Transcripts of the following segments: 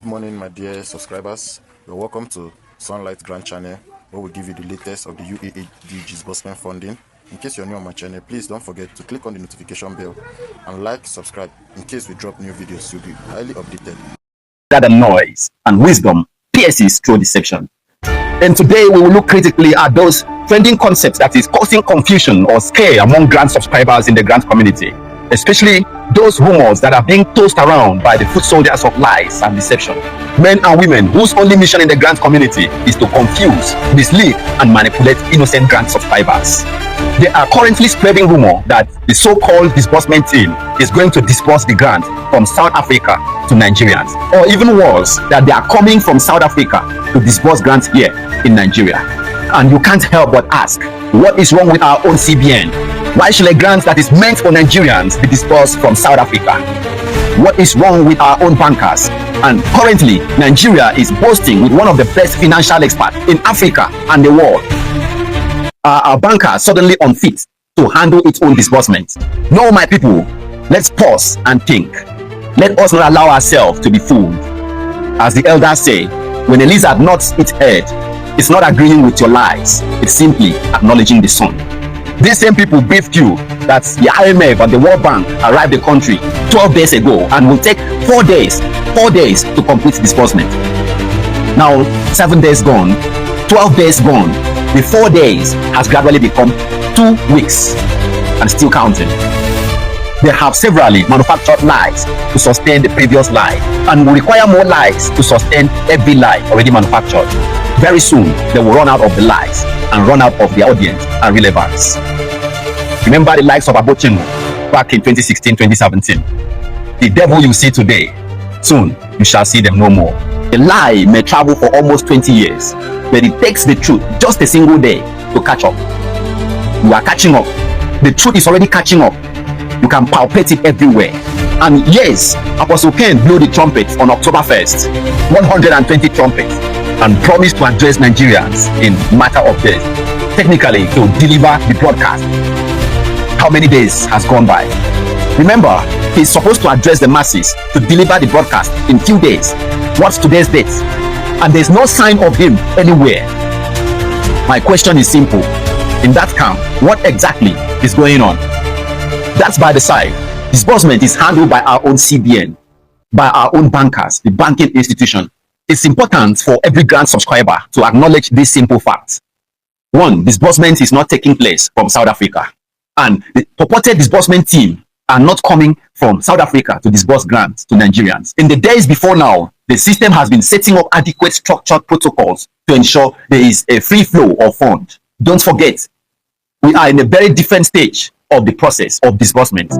Good morning, my dear subscribers. You're welcome to Sunlight Grant channel, where we give you the latest of the UAAG disbursement funding. In case you're new on my channel, please don't forget to click on the notification bell and subscribe. In case we drop new videos, you'll be highly updated. That the noise and wisdom pierces through deception. And today we will look critically at those trending concepts that is causing confusion or scare among grant subscribers in the grant community, especially those rumors that are being tossed around by the foot soldiers of lies and deception. Men and women whose only mission in the grant community is to confuse, mislead, and manipulate innocent grant subscribers. They are currently spreading rumor that the so-called disbursement team is going to disburse the grant from South Africa to Nigerians, or even worse, that they are coming from South Africa to disburse grants here in Nigeria. And you can't help but ask, what is wrong with our own CBN? Why should a grant that is meant for Nigerians be disbursed from South Africa? What is wrong with our own bankers? And currently, Nigeria is boasting with one of the best financial experts in Africa and the world. Are our bankers suddenly unfit to handle its own disbursement? No, my people, let's pause and think. Let us not allow ourselves to be fooled. As the elders say, when a lizard nods its head, it's not agreeing with your lies, it's simply acknowledging the sun. These same people briefed you that the IMF and the World Bank arrived the country 12 days ago and will take 4 days to complete disbursement. Now, 7 days gone, 12 days gone, the 4 days has gradually become 2 weeks and still counting. They have severally manufactured lies to sustain the previous lie and will require more lies to sustain every lie already manufactured. Very soon, they will run out of the lies and run out of their audience and relevance. Remember the likes of Abochinu back in 2016-2017. The devil you see today, soon you shall see them no more. A lie may travel for almost 20 years, but it takes the truth just a single day to catch up. You are catching up. The truth is already catching up. You can palpate it everywhere. And yes, Apostle Ken blew the trumpet on October 1st, 120 trumpets, and promised to address Nigerians in matter of days, technically to deliver the broadcast. How many days has gone by? Remember, he's supposed to address the masses to deliver the broadcast in few days. What's today's date? And there's no sign of him anywhere. My question is simple. In that camp, what exactly is going on? That's by the side. Disbursement is handled by our own CBN, by our own bankers, the banking institution. It's important for every grant subscriber to acknowledge this simple fact. 1, disbursement is not taking place from South Africa. And the purported disbursement team are not coming from South Africa to disburse grants to Nigerians. In the days before now, the system has been setting up adequate structured protocols to ensure there is a free flow of funds. Don't forget, we are in a very different stage of the process of disbursement.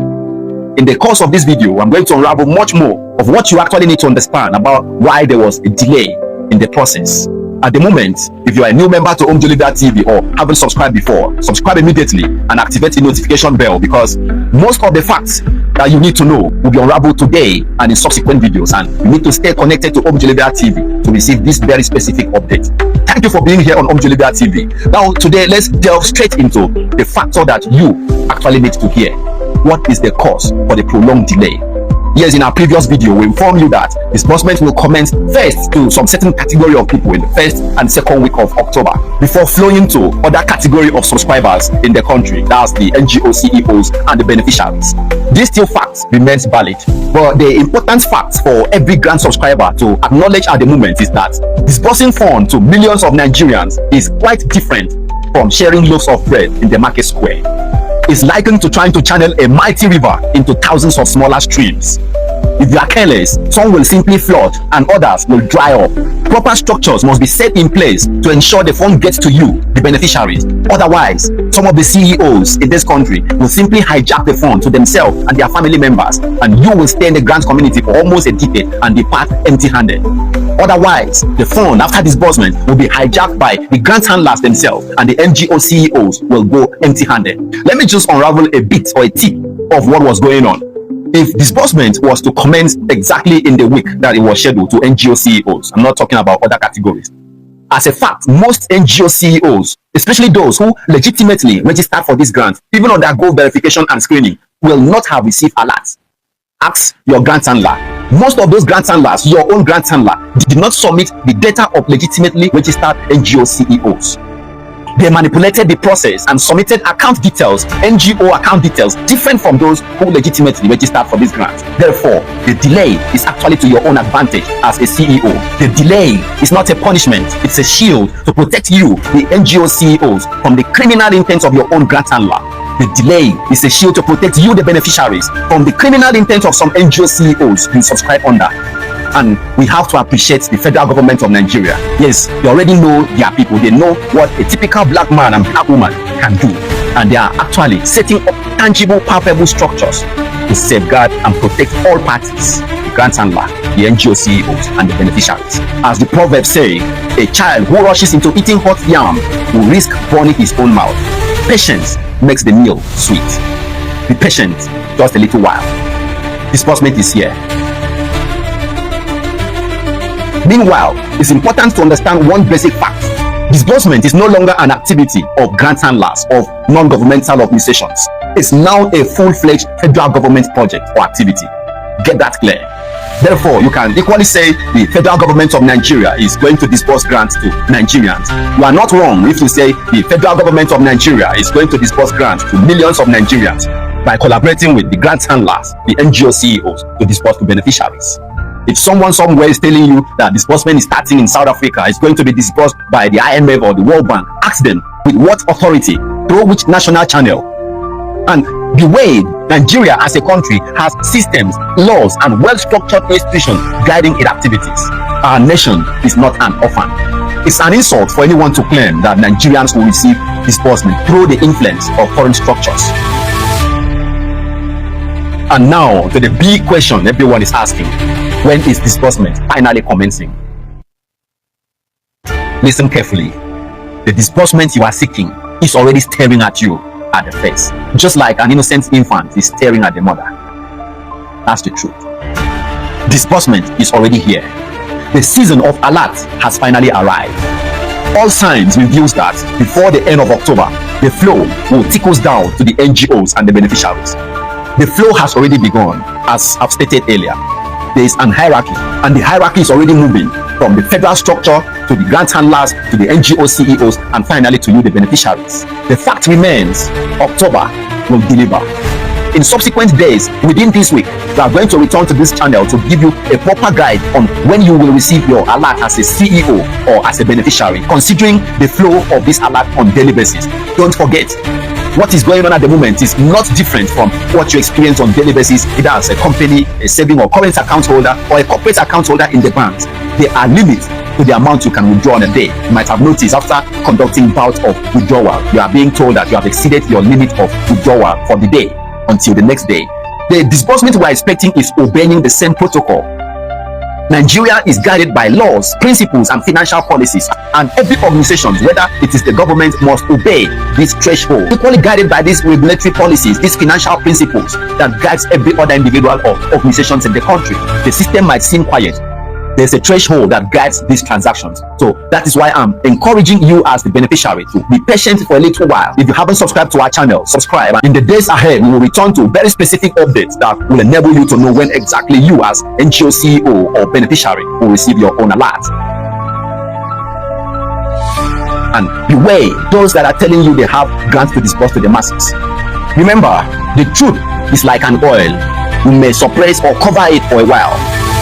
In the course of this video, I'm going to unravel much more of what you actually need to understand about why there was a delay in the process. At the moment, if you are a new member to TV or haven't subscribed before, subscribe immediately and activate the notification bell, because most of the facts that you need to know will be unraveled today and in subsequent videos, and you need to stay connected to TV to receive this very specific update. Thank you for being here on TV. Now, today, let's delve straight into the factor that you actually need to hear. What is the cause for the prolonged delay? Yes, in our previous video, we informed you that disbursement will commence first to some certain category of people in the first and second week of October, before flowing to other category of subscribers in the country. That's the NGO CEOs and the beneficiaries. This still fact remains valid, but the important fact for every grant subscriber to acknowledge at the moment is that disbursing funds to millions of Nigerians is quite different from sharing loaves of bread in the market square. Is likened to trying to channel a mighty river into thousands of smaller streams. If you are careless, some will simply flood and others will dry up. Proper structures must be set in place to ensure the fund gets to you, the beneficiaries. Otherwise, some of the CEOs in this country will simply hijack the fund to themselves and their family members, and you will stay in the grant community for almost a decade and depart empty-handed. Otherwise, the fund after disbursement will be hijacked by the grant handlers themselves, and the NGO CEOs will go empty-handed. Let me just unravel a bit or a tip of what was going on. If disbursement was to commence exactly in the week that it was scheduled to NGO CEOs, I'm not talking about other categories. As a fact, most NGO CEOs, especially those who legitimately registered for this grant, even undergo verification and screening, will not have received alerts. Ask your grant handler. Most of those grant handlers, your own grant handler, did not submit the data of legitimately registered NGO CEOs. They manipulated the process and submitted account details, NGO account details, different from those who legitimately registered for this grant. Therefore, the delay is actually to your own advantage as a CEO. The delay is not a punishment, it's a shield to protect you, the NGO CEOs, from the criminal intent of your own grant handler. The delay is a shield to protect you, the beneficiaries, from the criminal intent of some NGO CEOs you subscribe under. And we have to appreciate the federal government of Nigeria. Yes, they already know their people. They know what a typical black man and black woman can do. And they are actually setting up tangible, palpable structures to safeguard and protect all parties, the grant handler, the NGO CEOs, and the beneficiaries. As the proverb says, a child who rushes into eating hot yam will risk burning his own mouth. Patience makes the meal sweet. Be patient just a little while. Disbursement is here. Meanwhile, it's important to understand one basic fact. Disbursement is no longer an activity of grant handlers, of non-governmental organizations. It's now a full-fledged federal government project or activity. Get that clear. Therefore, you can equally say the federal government of Nigeria is going to disburse grants to Nigerians. You are not wrong if you say the federal government of Nigeria is going to disburse grants to millions of Nigerians by collaborating with the grant handlers, the NGO CEOs, to disburse to beneficiaries. If someone somewhere is telling you that disbursement is starting in South Africa, it's going to be disbursed by the IMF or the World Bank, ask them with what authority, through which national channel. And the way Nigeria as a country has systems, laws, and well-structured institutions guiding its activities. Our nation is not an orphan. It's an insult for anyone to claim that Nigerians will receive disbursement through the influence of foreign structures. And now to the big question everyone is asking: when is disbursement finally commencing? Listen carefully. The disbursement you are seeking is already staring at you at the face, just like an innocent infant is staring at the mother. That's the truth. Disbursement is already here. The season of alert has finally arrived. All signs reveal that before the end of October, the flow will trickle down to the NGOs and the beneficiaries. The flow has already begun, as I've stated earlier. There is an hierarchy, and the hierarchy is already moving from the federal structure to the grant handlers to the NGO CEOs and finally to you, the beneficiaries. The fact remains, October will deliver. In subsequent days within this week, we are going to return to this channel to give you a proper guide on when you will receive your alert as a CEO or as a beneficiary, considering the flow of this alert on daily basis. Don't forget, what is going on at the moment is not different from what you experience on daily basis, either as a company, a saving or current account holder, or a corporate account holder in the banks. There are limits to the amount you can withdraw on a day. You might have noticed after conducting bouts of withdrawal, you are being told that you have exceeded your limit of withdrawal for the day until the next day. The disbursement we are expecting is obeying the same protocol. Nigeria is guided by laws, principles, and financial policies, and every organization, whether it is the government, must obey this threshold. Equally guided by these regulatory policies, these financial principles that guides every other individual or organizations in the country. The system might seem quiet. There's a threshold that guides these transactions. So that is why I'm encouraging you as the beneficiary to be patient for a little while. If you haven't subscribed to our channel, subscribe. In the days ahead, we will return to very specific updates that will enable you to know when exactly you as NGO CEO or beneficiary will receive your own alert. And beware those that are telling you they have grants to disburse to the masses. Remember, the truth is like an oil. You may suppress or cover it for a while,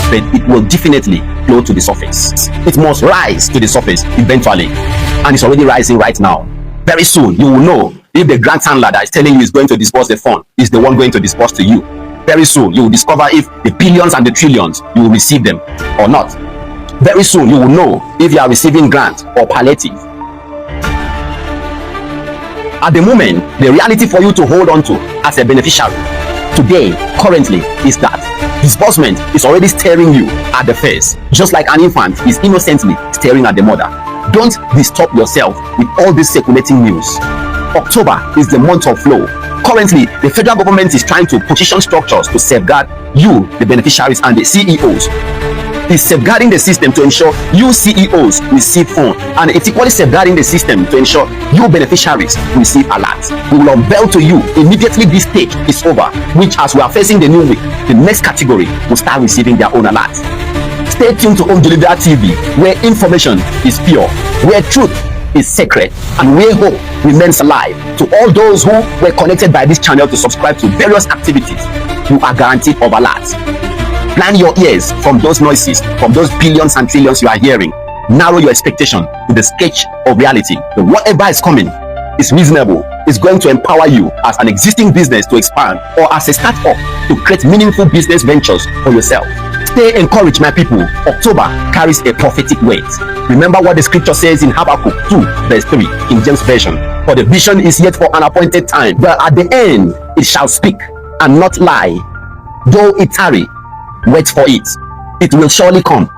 but it will definitely flow to the surface. It must rise to the surface eventually, and it's already rising right now. Very soon, you will know if the grant handler that is telling you is going to disburse the fund is the one going to disburse to you. Very soon, you will discover if the billions and the trillions, you will receive them or not. Very soon, you will know if you are receiving grant or palliative. At the moment, the reality for you to hold on to as a beneficiary today, currently, is that disbursement is already staring you at the face, just like an infant is innocently staring at the mother. Don't disturb yourself with all this circulating news. October is the month of flow. Currently, the federal government is trying to position structures to safeguard you, the beneficiaries, and the CEOs is safeguarding the system to ensure you CEOs receive funds, and it's equally safeguarding the system to ensure you beneficiaries receive alerts. We will unveil to you immediately this stage is over, which, as we are facing the new week, the next category will start receiving their own alerts. Stay tuned to Home Delivery TV, where information is pure, where truth is sacred, and where hope remains alive. To all those who were connected by this channel to subscribe to various activities, you are guaranteed of alerts. Plan your ears from those noises, from those billions and trillions you are hearing. Narrow your expectation to the sketch of reality. That whatever is coming is reasonable, is going to empower you as an existing business to expand, or as a startup to create meaningful business ventures for yourself. Stay encouraged, my people. October carries a prophetic weight. Remember what the scripture says in Habakkuk 2 verse 3 in James Version. For the vision is yet for an appointed time, but at the end it shall speak and not lie. Though it tarry, wait for it. It will surely come.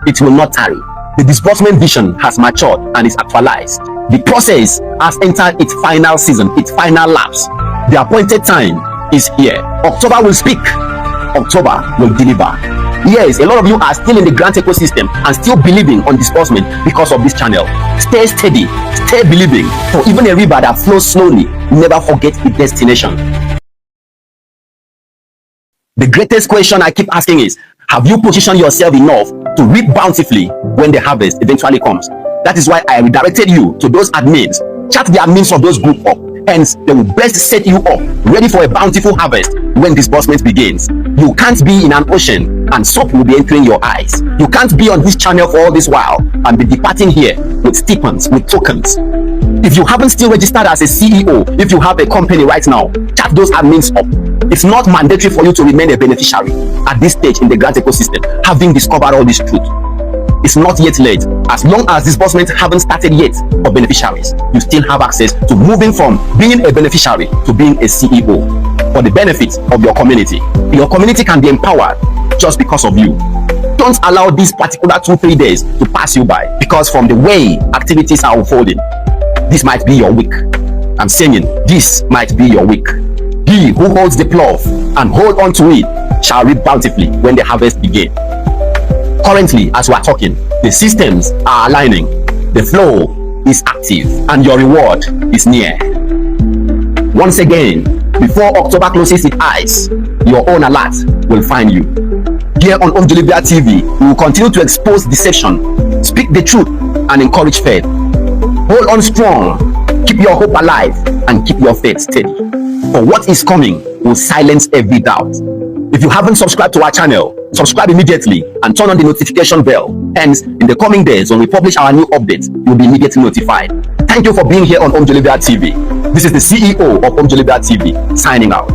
It will not tarry. The disbursement vision has matured and is actualized. The process has entered its final season, its final lapse. The appointed time is here. October will speak. October will deliver. Yes, a lot of you are still in the grant ecosystem and still believing on disbursement because of this channel. Stay steady, stay believing, for even a river that flows slowly never forgets its destination. The greatest question I keep asking is, have you positioned yourself enough to reap bountifully when the harvest eventually comes? That is why I redirected you to those admins. Chat the admins of those groups up. Hence, they will best set you up, ready for a bountiful harvest when disbursement begins. You can't be in an ocean and soap will be entering your eyes. You can't be on this channel for all this while and be departing here with stipends, with tokens. If you haven't still registered as a CEO, if you have a company right now, chat those admins up. It's not mandatory for you to remain a beneficiary at this stage in the grant ecosystem, having discovered all this truth. It's not yet late. As long as disbursements haven't started yet for beneficiaries, you still have access to moving from being a beneficiary to being a CEO for the benefit of your community. Your community can be empowered just because of you. Don't allow these particular 2-3 days to pass you by, because from the way activities are unfolding, this might be your week. I'm saying this might be your week. He who holds the plough and hold on to it shall reap bountifully when the harvest begins. Currently, as we are talking, the systems are aligning, the flow is active, and your reward is near. Once again, before October closes its eyes, your own alert will find you. Here on Home Delivery TV, we will continue to expose deception, speak the truth, and encourage faith. Hold on strong, keep your hope alive, and keep your faith steady. For what is coming will silence every doubt. If you haven't subscribed to our channel, subscribe immediately and turn on the notification bell. Hence, in the coming days when we publish our new updates, you'll be immediately notified. Thank you for being here on Home Delivery TV. This is the CEO of Home Delivery TV, signing out.